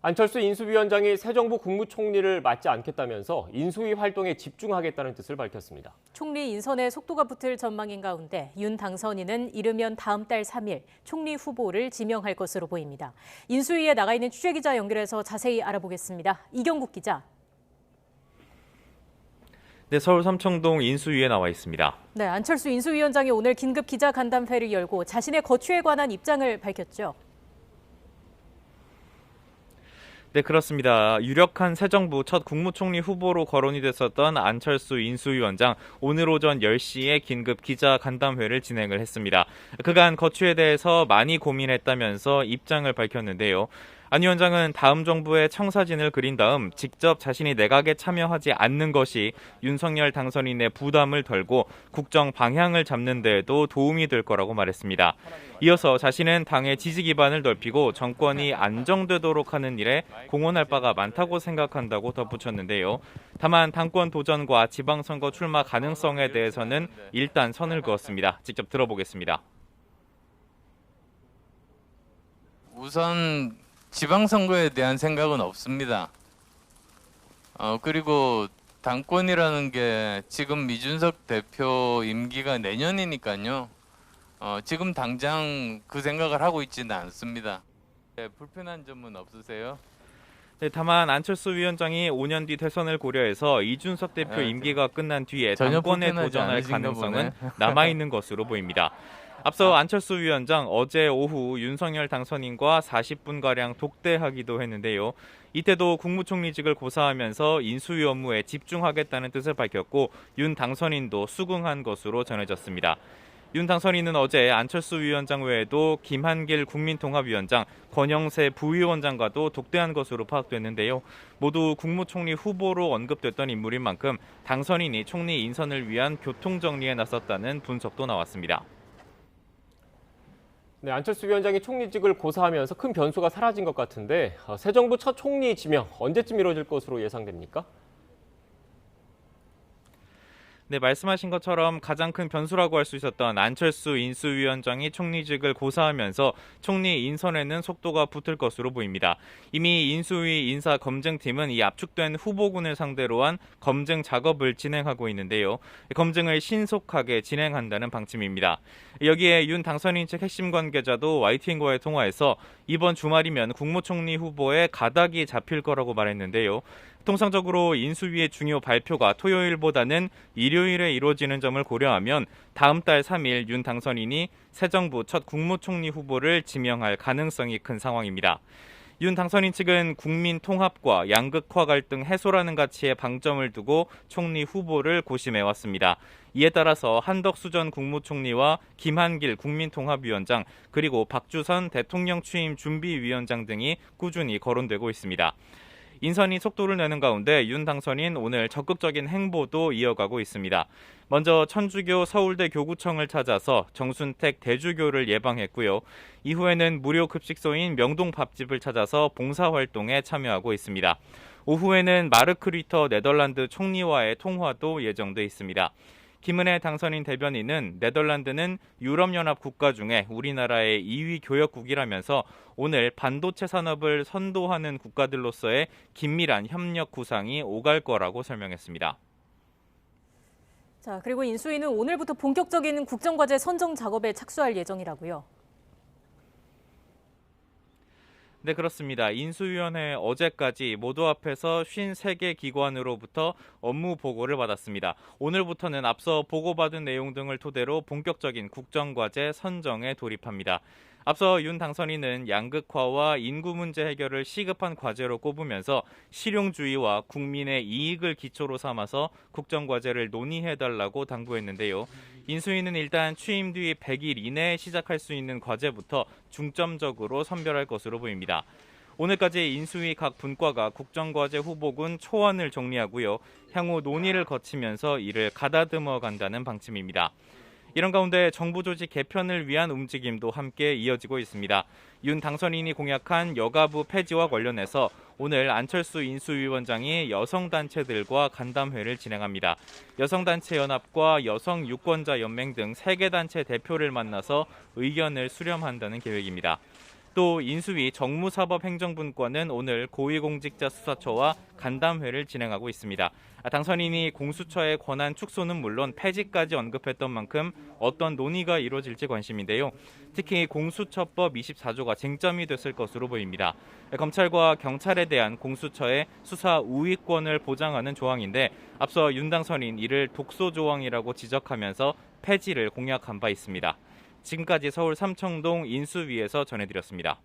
안철수 인수위원장이 새 정부 국무총리를 맡지 않겠다면서 인수위 활동에 집중하겠다는 뜻을 밝혔습니다. 총리 인선에 속도가 붙을 전망인 가운데 윤 당선인은 이르면 다음 달 3일 총리 후보를 지명할 것으로 보입니다. 인수위에 나가 있는 취재기자 연결해서 자세히 알아보겠습니다. 이경국 기자. 네, 서울 삼청동 인수위에 나와 있습니다. 네, 안철수 인수위원장이 오늘 긴급 기자 간담회를 열고 자신의 거취에 관한 입장을 밝혔죠. 네, 그렇습니다. 유력한 새 정부 첫 국무총리 후보로 거론이 됐었던 안철수 인수위원장, 오늘 오전 10시에 긴급 기자 간담회를 진행을 했습니다. 그간 거취에 대해서 많이 고민했다면서 입장을 밝혔는데요. 안 위원장은 다음 정부의 청사진을 그린 다음 직접 자신이 내각에 참여하지 않는 것이 윤석열 당선인의 부담을 덜고 국정 방향을 잡는 데에도 도움이 될 거라고 말했습니다. 이어서 자신은 당의 지지 기반을 넓히고 정권이 안정되도록 하는 일에 공헌할 바가 많다고 생각한다고 덧붙였는데요. 다만 당권 도전과 지방선거 출마 가능성에 대해서는 일단 선을 그었습니다. 직접 들어보겠습니다. 우선 지방선거에 대한 생각은 없습니다. 그리고 당권이라는 게 지금 이준석 대표 임기가 내년이니까요. 지금 당장 그 생각을 하고 있지는 않습니다. 네, 불편한 점은 없으세요? 네, 다만 안철수 위원장이 5년 뒤 대선을 고려해서 이준석 대표 임기가 끝난 뒤에 전혀 당권에 불편하지 도전할 않으신가 가능성은 보네. 남아있는 것으로 보입니다. 앞서 안철수 위원장 어제 오후 윤석열 당선인과 40분가량 독대하기도 했는데요. 이때도 국무총리직을 고사하면서 인수위 업무에 집중하겠다는 뜻을 밝혔고 윤 당선인도 수긍한 것으로 전해졌습니다. 윤 당선인은 어제 안철수 위원장 외에도 김한길 국민통합위원장, 권영세 부위원장과도 독대한 것으로 파악됐는데요. 모두 국무총리 후보로 언급됐던 인물인 만큼 당선인이 총리 인선을 위한 교통정리에 나섰다는 분석도 나왔습니다. 네, 안철수 위원장이 총리직을 고사하면서 큰 변수가 사라진 것 같은데 새 정부 첫 총리 지명 언제쯤 이루어질 것으로 예상됩니까? 네, 말씀하신 것처럼 가장 큰 변수라고 할 수 있었던 안철수 인수위원장이 총리직을 고사하면서 총리 인선에는 속도가 붙을 것으로 보입니다. 이미 인수위 인사검증팀은 이 압축된 후보군을 상대로 한 검증 작업을 진행하고 있는데요. 검증을 신속하게 진행한다는 방침입니다. 여기에 윤 당선인 측 핵심 관계자도 YTN과의 통화에서 이번 주말이면 국무총리 후보에 가닥이 잡힐 거라고 말했는데요. 통상적으로 인수위의 중요 발표가 토요일보다는 일요일에 이루어지는 점을 고려하면 다음 달 3일 윤 당선인이 새 정부 첫 국무총리 후보를 지명할 가능성이 큰 상황입니다. 윤 당선인 측은 국민 통합과 양극화 갈등 해소라는 가치에 방점을 두고 총리 후보를 고심해왔습니다. 이에 따라서 한덕수 전 국무총리와 김한길 국민통합위원장 그리고 박주선 대통령 취임 준비위원장 등이 꾸준히 거론되고 있습니다. 인선이 속도를 내는 가운데 윤 당선인 오늘 적극적인 행보도 이어가고 있습니다. 먼저 천주교 서울대 교구청을 찾아서 정순택 대주교를 예방했고요. 이후에는 무료 급식소인 명동 밥집을 찾아서 봉사활동에 참여하고 있습니다. 오후에는 마르크 류터 네덜란드 총리와의 통화도 예정돼 있습니다. 김은혜 당선인 대변인은 네덜란드는 유럽연합 국가 중에 우리나라의 2위 교역국이라면서 오늘 반도체 산업을 선도하는 국가들로서의 긴밀한 협력 구상이 오갈 거라고 설명했습니다. 자, 그리고 인수위는 오늘부터 본격적인 국정과제 선정 작업에 착수할 예정이라고요. 네, 그렇습니다. 인수위원회 어제까지 모두 합해서 53개 기관으로부터 업무 보고를 받았습니다. 오늘부터는 앞서 보고받은 내용 등을 토대로 본격적인 국정과제 선정에 돌입합니다. 앞서 윤 당선인은 양극화와 인구 문제 해결을 시급한 과제로 꼽으면서 실용주의와 국민의 이익을 기초로 삼아서 국정과제를 논의해달라고 당부했는데요. 인수위는 일단 취임 뒤 100일 이내에 시작할 수 있는 과제부터 중점적으로 선별할 것으로 보입니다. 오늘까지 인수위 각 분과가 국정과제 후보군 초안을 정리하고요. 향후 논의를 거치면서 이를 가다듬어 간다는 방침입니다. 이런 가운데 정부 조직 개편을 위한 움직임도 함께 이어지고 있습니다. 윤 당선인이 공약한 여가부 폐지와 관련해서 오늘 안철수 인수위원장이 여성단체들과 간담회를 진행합니다. 여성단체연합과 여성유권자연맹 등 3개 단체 대표를 만나서 의견을 수렴한다는 계획입니다. 또 인수위 정무사법행정분과는 오늘 고위공직자수사처와 간담회를 진행하고 있습니다. 당선인이 공수처의 권한 축소는 물론 폐지까지 언급했던 만큼 어떤 논의가 이루어질지 관심인데요. 특히 공수처법 24조가 쟁점이 됐을 것으로 보입니다. 검찰과 경찰에 대한 공수처의 수사 우위권을 보장하는 조항인데 앞서 윤 당선인 이를 독소 조항이라고 지적하면서 폐지를 공약한 바 있습니다. 지금까지 서울 삼청동 인수위에서 전해드렸습니다.